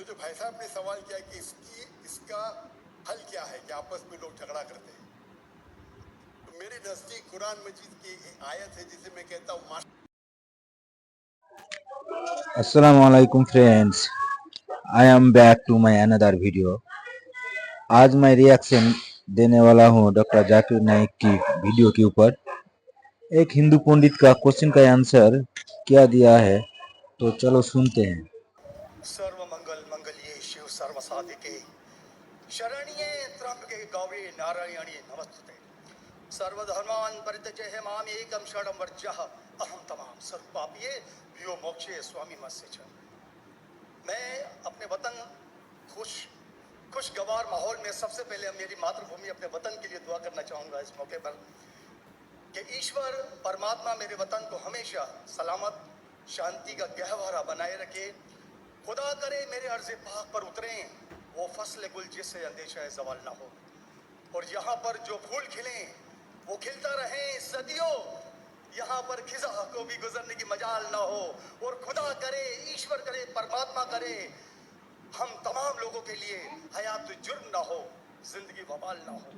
جو بھائی صاحب نے سوال کیا کہ اس کا حل کیا ہے کہ آپس میں لوگ جھگڑا کرتے ہیں، تو میرے نزدیک قرآن مجید کی ایک آیت ہے جسے میں کہتا ہوں السلام علیکم friends, I am back to my another video. آج میں ریئیکشن دینے والا ہوں ڈاکٹر ذاکر نائک کی ویڈیو کے اوپر۔ ایک ہندو پنڈت کا کوشچن کا آنسر کیا دیا ہے، تو چلو سنتے ہیں۔ سرو منگل منگلیے شیو سرو سادھکے شرنیے ترمبکے گوری نارائنی نمستتے سرو دھرمان پریتجے مام ایکم شرنم ورجہ اہم تمام سرو پاپیے بھیو موکشے سوامی مسچ۔ میں اپنے وطن خوشگوار ماحول میں سب سے پہلے میری ماتر بھومی اپنے وطن کے لیے دعا کرنا چاہوں گا اس موقع پر کہ ایشور پرماتما میرے وطن کو ہمیشہ سلامت شانتی کا گہوارہ بنائے رکھے۔ خدا کرے میرے عرض پاک پر اتریں وہ فصل گل جس سے اندیشہ زوال نہ ہو، اور یہاں پر جو پھول کھلیں وہ کھلتا رہیں صدیوں، یہاں پر خزاں کو بھی گزرنے کی مجال نہ ہو، اور خدا کرے ایشور کرے پرماتما کرے ہم تمام لوگوں کے لیے حیات جرم نہ ہو، زندگی وبال نہ ہو۔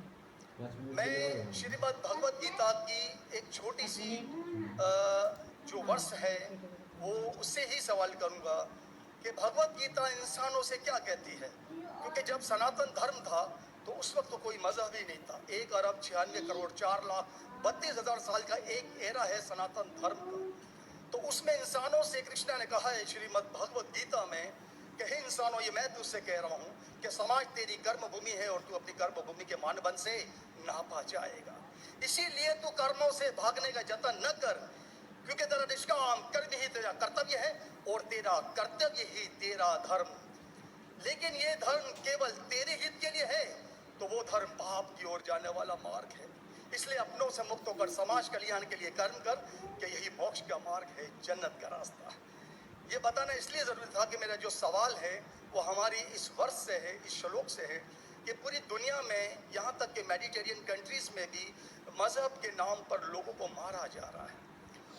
میں شریمد بھگوت گیتا کی ایک چھوٹی سی جو ورس ہے وہ اس سے ہی سوال کروں گا کہ بھگوت گیتا انسانوں سے کیا کہتی ہے، کیونکہ جب سناتن دھرم تھا تو اس وقت تو کوئی مذہب ہی نہیں تھا۔ 1,96,04,32,000 سال کا ایک ایرا ہے سناتن دھرم کا، تو اس میں انسانوں سے کرشنا نے کہا ہے شریمد بھگوت گیتا میں کہ ہے انسانوں، یہ میں تجھ سے کہہ رہا ہوں کہ سماج تیری کرم بھومی ہے اور تو اپنی کرم بھومی کے مانبند سے ناپا جائے گا، اسی لیے تو کرموں سے بھاگنے کا جتن نہ کر، کیونکہ تیرا نشکام کرم ہی تیرا کرتویہ ہے اور تیرا کرتویہ ہی تیرا دھرم۔ لیکن یہ دھرم کیول تیرے ہت کے لیے ہے تو وہ دھرم پاپ کی اور جانے والا مارگ ہے، اس لیے اپنوں سے مکت ہو کر سماج کلیان کے لیے کرم کر کہ یہی موکش کا مارگ ہے، جنت کا راستہ۔ یہ بتانا اس لیے ضروری تھا کہ میرا جو سوال ہے وہ ہماری اس ورس سے ہے، اس شلوک سے ہے کہ پوری دنیا میں یہاں تک کہ میڈیٹرین کنٹریز میں بھی مذہب کے نام پر لوگوں کو مارا جا رہا ہے،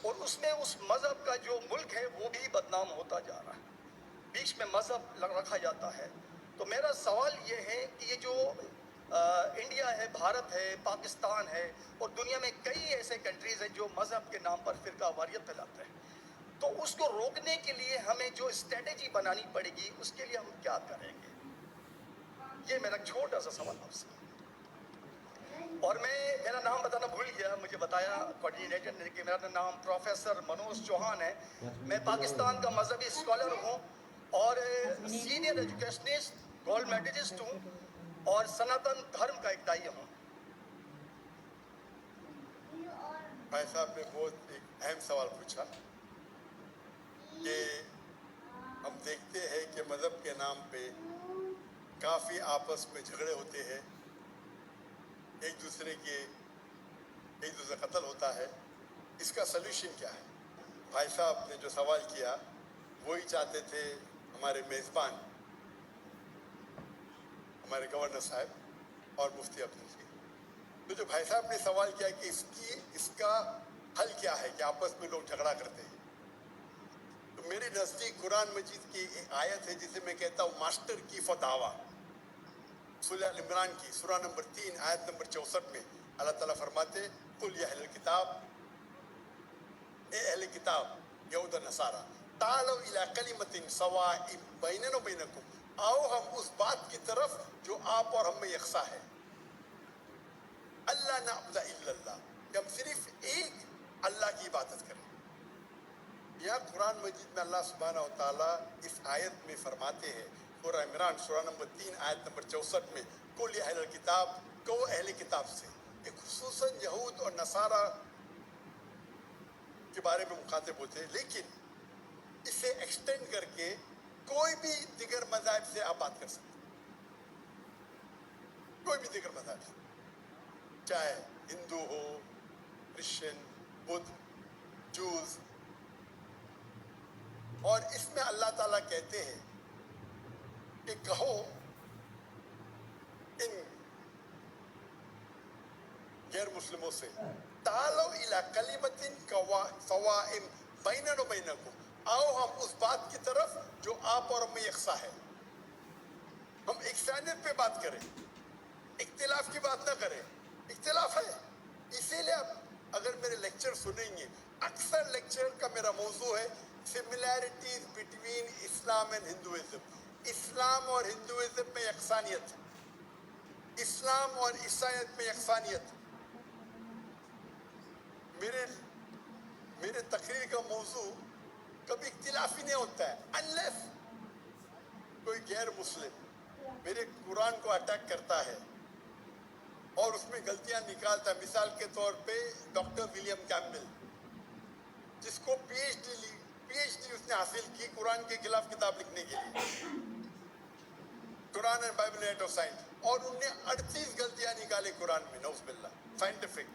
اور اس میں اس مذہب کا جو ملک ہے وہ بھی بدنام ہوتا جا رہا ہے، بیچ میں مذہب رکھا جاتا ہے۔ تو میرا سوال یہ ہے کہ یہ جو انڈیا ہے، بھارت ہے، پاکستان ہے، اور دنیا میں کئی ایسے کنٹریز ہیں جو مذہب کے نام پر فرقہ واریت پھیلاتے ہیں، تو اس کو روکنے کے لیے ہمیں جو اسٹریٹجی بنانی پڑے گی اس کے لیے ہم کیا کریں گے؟ یہ میرا چھوٹا سا سوال آپ سے۔ اور میں میرا نام بتانا بھول گیا، مجھے بتایا کوآرڈینیٹر نے کہ میرا نام پروفیسر منوج چوہان ہے، میں پاکستان کا مذہبی اسکالر ہوں اور سینئر ایجوکیشنسٹ، گولڈ میڈلسٹ ہوں اور سناتن دھرم کا ایک دائی ہوں۔ بھائی صاحب نے بہت ایک اہم سوال پوچھا کہ ہم دیکھتے ہیں کہ مذہب کے نام پہ کافی آپس میں جھگڑے ہوتے ہیں، ایک دوسرے قتل ہوتا ہے، اس کا سلوشن کیا ہے؟ بھائی صاحب نے جو سوال کیا وہی چاہتے تھے ہمارے میزبان، ہمارے گورنر صاحب اور مفتی عبد الجلیل۔ تو جو بھائی صاحب نے سوال کیا کہ اس کا حل کیا ہے کہ آپس میں لوگ جھگڑا کرتے ہیں، تو میرے نزدیک قرآن مجید کی ایک آیت ہے جسے میں کہتا ہوں ماسٹر کی فتاوا، سورہ عمران کی سورہ نمبر 3 آیت نمبر 64 میں اللہ تعالیٰ فرماتے قل یا اہل الکتاب، اے اہل کتاب یہود و نصارہ، تعالوا الی کلمۃ سواء بیننا و بینکم، آؤ ہم اس بات کی طرف جو آپ اور ہم میں یکساں ہے، اللہ نعبد الا اللہ، کہ ہم صرف ایک اللہ کی عبادت کریں۔ یہاں قرآن مجید میں اللہ سبحانہ و تعالیٰ اس آیت میں فرماتے ہیں، سورہ عمران سورہ نمبر 3 آیت نمبر 64 میں قل یا اہل الکتاب، کہو اہل کتاب سے، کہ خصوصاً یہود اور نصارہ کے بارے میں مخاطب ہوتے ہیں، لیکن اسے ایکسٹینڈ کر کے کوئی بھی دیگر مذاہب سے آپ بات کر سکتے ہیں، کوئی بھی دیگر مذاہب سے، چاہے ہندو ہو، کرسچن، بدھ، جوز، اور اس میں اللہ تعالیٰ کہتے ہیں کہ کہو ان غیر مسلموں سے تعالوا الی کلمۃ سواء بیننا و بینکم، آؤ ہم اس بات کی طرف جو آپ اور ہم میں یکساں ہے، हम इकसानियत पे बात करें, इख्तिलाफ की बात ना करें। इख्तिलाफ है, इसीलिए आप अगर मेरे लेक्चर सुनेंगे, अक्सर लेक्चर का मेरा मौजू है similarities between Islam and Hinduism. इस्लाम और हिंदुइज्म में यकसानियत, इस्लाम और ईसाईयत में यकसानियत। मेरे तकरीर का मौजू कभी इख्तिलाफ ही नहीं होता है, अनलेस कोई गैर मुस्लिम मेरे कुरान को अटैक करता है और उसमें गलतियां निकालता है। मिसाल के तौर पे डॉक्टर विलियम कैम्पबेल, जिसको पीएचडी उसने हासिल की कुरान के खिलाफ किताब लिखने के लिए, Quran and Bible at of science, और उनने 38 गलतियां निकाले कुरान में, नौज़ुबिल्लाह, साइंटिफिक।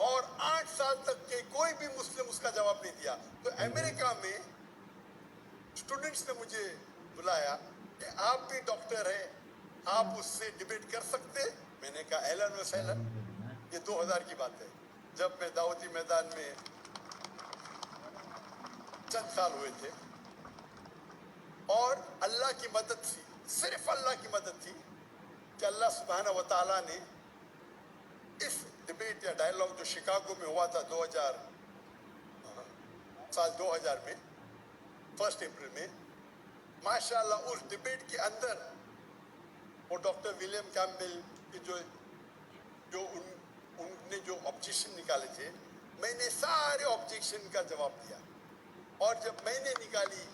और 8 साल तक के कोई भी मुस्लिम उसका जवाब नहीं दिया। तो अमेरिका में स्टूडेंट्स ने मुझे बुलाया कि आप भी डॉक्टर हैं, आप उससे डिबेट कर सकते। मैंने कहा अहलन व सहलन। ये 2000 की बात है, जब मैं दावती मैदान में चंद साल हुए थे, और अल्लाह की मदद थी, सिर्फ अल्लाह की मदद थी कि अल्लाह सुब्हानहू व तआला ने इस डिबेट या डायलॉग जो शिकागो में हुआ था 2000 में 1 अप्रैल में, माशाल्लाह उस डिबेट के अंदर वो डॉक्टर विलियम कैम्पबेल की उनने जो ऑब्जेक्शन निकाले थे, मैंने सारे ऑब्जेक्शन का जवाब दिया। और जब मैंने निकाली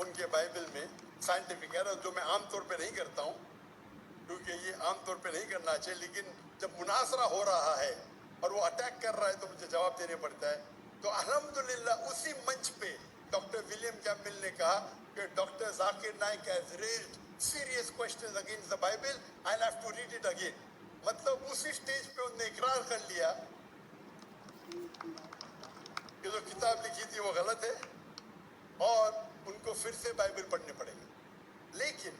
उनके बाइबल में साइंटिफिक एरर, जो मैं आमतौर पे नहीं करता हूँ क्योंकि ये आमतौर पे नहीं करना चाहिए, लेकिन जब मुनासरा हो रहा है और वो अटैक कर रहा है तो मुझे जवाब देने पड़ता है। तो अल्हम्दुलिल्लाह उसी मंच पे डॉक्टर विलियम कैम्पबेल ने कहा कि doctor Zakir Naik has raised serious questions against the Bible, I have to read it again. मतलब उसी स्टेज पे उन्होंने इकरार कर लिया कि जो किताब लिखी थी वो गलत है और उनको फिर से बाइबल पढ़ने पड़ेगा। लेकिन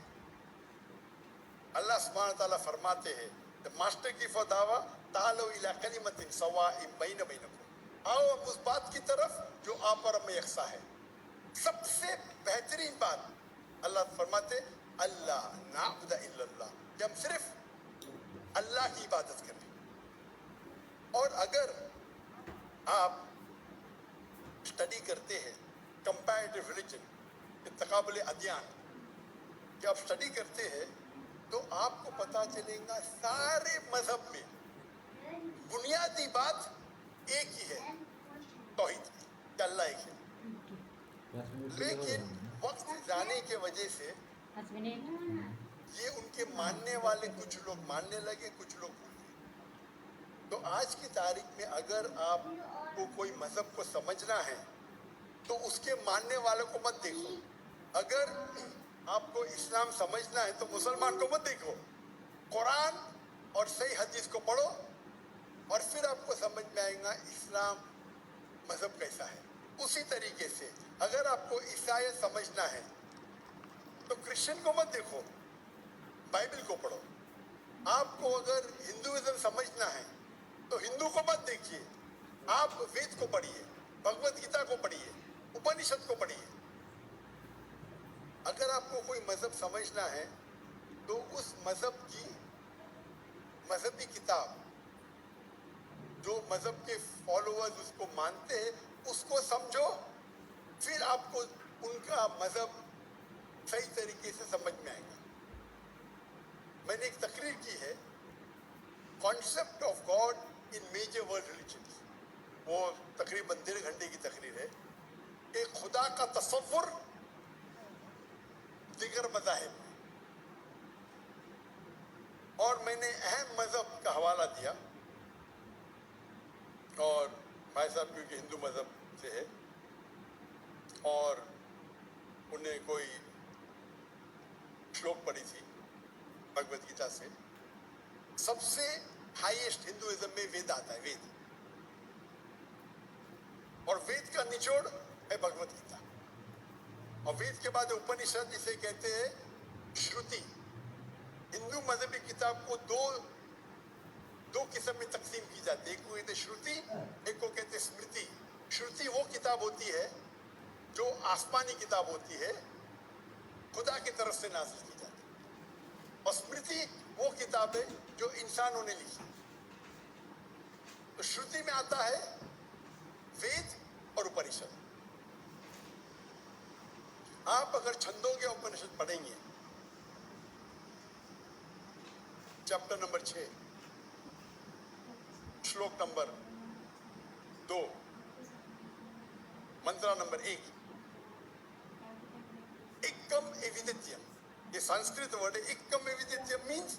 अल्लाह सुब्हानहू व तआला फरमाते हैं, द मास्टर की फदावा तालो इला कलिमतिन सवाइन बैनकुम, आओ हम उस बात की तरफ जो आप और हमें यकसा है। सबसे बेहतरीन बात अल्लाह फरमाते अल्लाह नाबुद इल्लल्लाह, कि हम सिर्फ अल्लाह की इबादत करें। और अगर आप स्टडी करते हैं कंपैरेटिव रिलीजन, तकाबुल अदियान, जब आप स्टडी करते हैं तो आपको पता चलेगा सारे मजहब में बुनियादी बात एक ही है, तौहीद, कि अल्लाह एक है। लेकिन वक्त जाने के वजह से ये उनके मानने वाले कुछ लोग मानने लगे, कुछ लोग भूल गए। तो आज की तारीख में अगर आपको कोई मजहब को समझना है तो उसके मानने वालों को मत देखो। अगर आपको इस्लाम समझना है तो मुसलमान को मत देखो, कुरान और सही हदीस को पढ़ो और फिर आपको समझ में आएगा इस्लाम मजहब कैसा है। उसी तरीके से अगर आपको ईसाईयत समझना है तो क्रिश्चियन को मत देखो, बाइबल को पढ़ो। आपको अगर हिंदुइज्म समझना है तो हिंदू को मत देखिए, आप वेद को पढ़िए, भगवत गीता को पढ़िए, उपनिषद को पढ़िए। अगर आपको कोई मजहब समझना है तो उस मजहब की मजहबी किताब, जो मजहब के फॉलोअर्स उसको मानते हैं, उसको समझो, फिर आपको उनका मजहब सही तरीके से समझ में आएगा। मैंने एक तकरीर की है, concept of God in major world religions, वो तकरीबन 1.5 घंटे की तकरीर है, कि खुदा का तसव्वुर दिगर मज़ाहिब में। और मैंने अहम मजहब का हवाला दिया, और भाई साहब क्योंकि हिंदू मजहब से है और उन्हें कोई श्लोक पढ़ी थी भगवत गीता से, सबसे हाईएस्ट हिंदुइज्म में वेद आता है, वेद, और वेद का निचोड़ है भगवत गीता, और वेद के बाद उपनिषद, जिसे कहते हैं श्रुति। हिंदू मजहबी किताब को दो किस्म में तकसीम की जाती है, एक को कहते हैं श्रुति, एक को कहते हैं स्मृति। श्रुति वो किताब होती है जो आसमानी किताब होती है, खुदा की तरफ से नाजिल की जाती है। और स्मृति वो किताब है जो इंसानों ने लिखी। तो श्रुति में आता है वेद और उपनिषद। आप अगर छंदोग्य उपनिषद पढ़ेंगे, चैप्टर नंबर 6 श्लोक नंबर 2 मंत्रा नंबर 1, एकम एविदित्यम, ये संस्कृत वर्ड है। एकम एविदित्यम मीन्स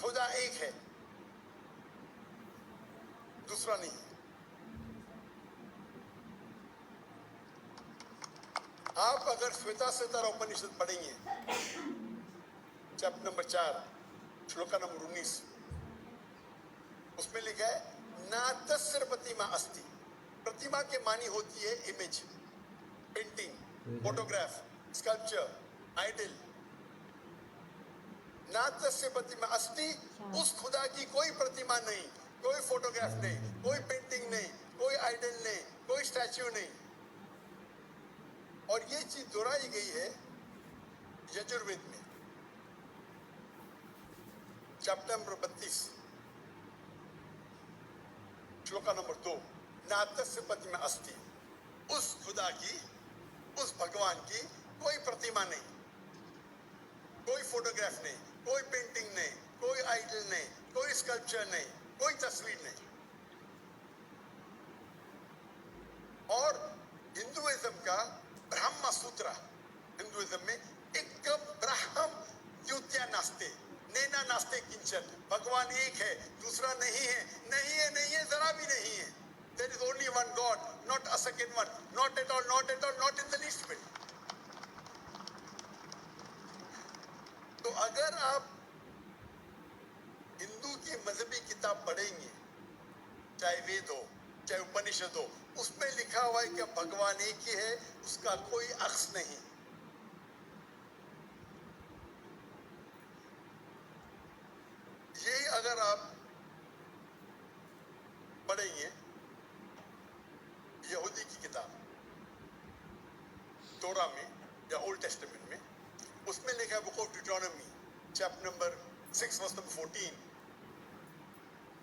खुदा एक है, दूसरा नहीं है। आप अगर श्वेता श्वेतार उपनिषद पढ़ेंगे, चैप्टर नंबर 4 श्लोक नंबर 19, उसमें लिखा है ना तस्य प्रतिमा अस्ति। प्रतिमा के मानी होती है image, painting, photograph, sculpture, idol. ना तस्य प्रतिमा अस्ति, उस खुदा की कोई प्रतिमा नहीं, कोई फोटोग्राफ नहीं, कोई पेंटिंग नहीं, कोई आइडल नहीं, कोई स्टैच्यू नहीं। और ये चीज दोहराई गई है यजुर्वेद में, चैप्टर नंबर 32 श्लोका नंबर 2, नातस्य प्रतिमा अस्ति। उस खुदा की, उस भगवान की कोई प्रतिमा नहीं, कोई फोटोग्राफ नहीं, कोई पेंटिंग नहीं, कोई आइडल नहीं, कोई स्कल्पचर नहीं, कोई तस्वीर नहीं। और हिंदुइज्म का ब्रह्म सूत्र, हिंदुइज्म में एकम ब्रह्म द्वितीया नास्ते, नैना नास्ते किंचन। भगवान एक है, दूसरा नहीं है, नहीं है, नहीं है, जरा भी नहीं है। There is only one God, not a second one, not at all, not at all, not in the least bit. तो अगर आप हिंदू की मजहबी किताब पढ़ेंगे, चाहे वेद हो, चाहे उपनिषद हो, उसमें लिखा हुआ है कि भगवान एक ही है, उसका कोई अक्स नहीं। यही अगर आप पढ़ेंगे यहूदी की किताब तोरा में या ओल्ड टेस्टामेंट में, उसमें लिखा है book of Deuteronomy chapter number 6 verse number 14,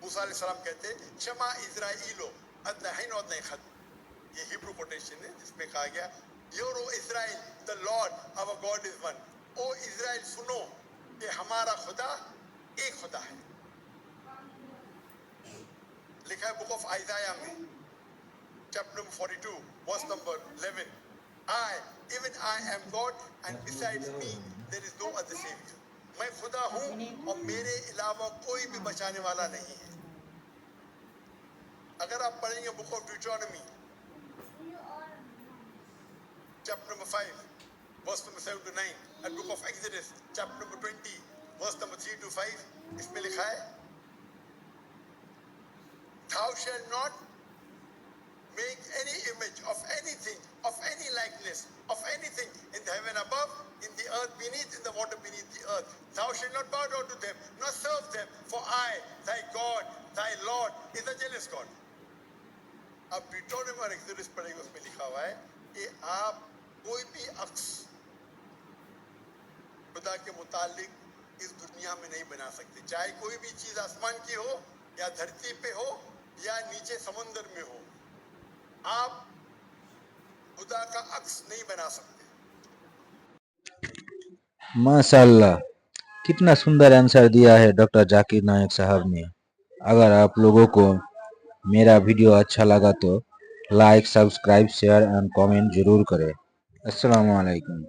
मूसा अलैहिस्सलाम कहते हैं शमा इज़राइलो अदनहिन वदनखद। ये हिब्रू कोटेशन है जिसमें कहा गया hear O Israel the Lord our God is one. ओ इज़राइल सुनो कि हमारा खुदा एक खुदा है। लिखा है बुक ऑफ आइज़ाया में chapter number 42 verse number 11, even I am God and besides me there is no other savior। मैं खुदा हूँ और मेरे अलावा कोई भी बचाने वाला नहीं है। अगर आप पढ़ेंगे book of ड्यूटोनॉमी chapter number 5 verse number 7 to 9 and book of Exodus chapter number 20 verse number 3 to 5, इसमें लिखा है thou shalt not make any image of anything, of any likeness, of anything in the heaven above, in the earth beneath, in the water beneath the earth. Thou shalt not bow down to them, nor serve them, for I, thy God, thy Lord, is a jealous God. अब ड्यूटोनॉमी और exodus पढ़ेंगे, उसमें लिखा हुआ है कि आप कोई भी अक्स खुदा के मुतालिक इस दुनिया में नहीं बना सकते। चाहे कोई भी चीज आसमान की हो या धरती पे हो या नीचे समुद्र में हो, आप खुदा का अक्स नहीं बना सकते। माशाल्लाह, कितना सुंदर आंसर दिया है डॉक्टर जाकिर नायक साहब ने। अगर आप लोगों को मेरा वीडियो अच्छा लगा तो like, subscribe, share and comment जरूर करें। अस्सलाम वालेकुम।